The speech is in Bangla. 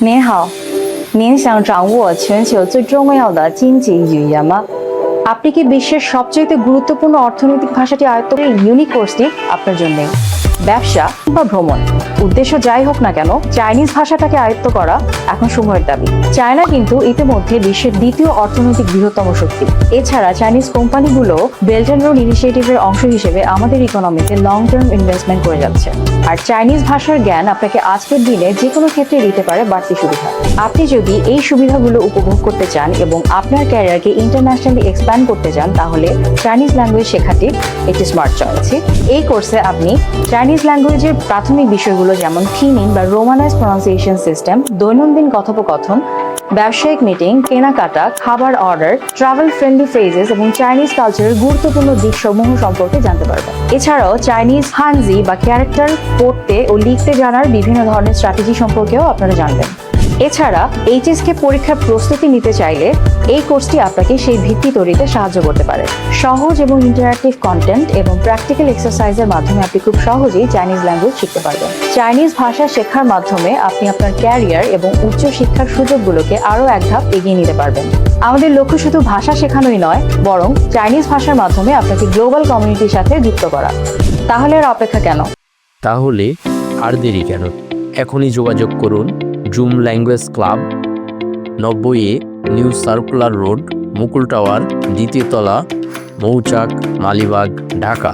您好，您想掌握全球最重要的经济语言吗？আপনি কি বিশ্বের সবচেয়ে গুরুত্বপূর্ণ অর্থনৈতিক ভাষাটি আয়ত্ত করে? ইউনিক কোর্সটি আপনার জন্য। ব্যবসা বা ভ্রমণ, উদ্দেশ্য যাই হোক না কেন, চাইনিজ ভাষাটাকে আয়ত্ত করা এখন সময়ের দাবি। চায়না কিন্তু ইতিমধ্যে বিশ্বের দ্বিতীয় অর্থনৈতিক বৃহত্তম শক্তি। এছাড়া চাইনিজ কোম্পানিগুলো বেল্ট অ্যান্ড রোড ইনিশিয়েটিভের অংশ হিসেবে আমাদের ইকোনমিতে লং টার্ম ইনভেস্টমেন্ট করে যাচ্ছে। আর চাইনিজ ভাষার জ্ঞান আপনাকে আজকের দিনে যে কোনো ক্ষেত্রে দিতে পারে বাড়তি সুবিধা। আপনি যদি এই সুবিধাগুলো উপভোগ করতে চান এবং আপনার ক্যারিয়ারকে ইন্টারন্যাশনালি এক্সপ্যান্ড করতে চান, তাহলে চাইনিজ ল্যাঙ্গুয়েজ শেখাটি একটি স্মার্ট চয়েস। এই কোর্সে আপনি চাইনিজ ল্যাঙ্গুয়েজের প্রাথমিক বিষয়গুলো যেমন থিনিং বা রোমানাইজ প্রনাউন্সিয়েশন সিস্টেম, দৈনন্দিন কথোপকথন, ব্যবসায়িক মিটিং, কেনাকাটা, খাবার অর্ডার, ট্রাভেল ফ্রেন্ডলি ফ্রেজেস এবং চাইনিজ কালচারের গুরুত্বপূর্ণ দিকসমূহ সম্পর্কে জানতে পারবেন। এছাড়াও চাইনিজ হানজি বা ক্যারেক্টার পড়তে ও লিখতে জানার বিভিন্ন ধরনের স্ট্র্যাটেজি সম্পর্কেও আপনারা জানবেন। এছাড়া এইচএসকে পরীক্ষার প্রস্তুতি নিতে চাইলে এই কোর্সটি আপনাকে সেই ভিত্তি তৈরিতে সাহায্য করতে পারে। সহজ এবং ইন্টারঅ্যাক্টিভ কন্টেন্ট এবং প্র্যাকটিক্যাল এক্সারসাইজের মাধ্যমে আপনি খুব সহজেই চাইনিজ ল্যাঙ্গুয়েজ শিখতে পারবেন। চাইনিজ ভাষা শেখার মাধ্যমে আপনি আপনার ক্যারিয়ার এবং উচ্চ শিক্ষার সুযোগগুলোকে আরও এক ধাপ এগিয়ে নিতে পারবেন। আমাদের লক্ষ্য শুধু ভাষা শেখানোই নয়, বরং চাইনিজ ভাষার মাধ্যমে আপনাকে গ্লোবাল কমিউনিটির সাথে যুক্ত করা। তাহলে আর অপেক্ষা কেন? তাহলে আর দেরি কেন? এখনই যোগাযোগ করুন Zoom language club, 90A new circular road, Mukul tower, দ্বিতীয় তলা, মৌচাক, মালিবাগ, ঢাকা।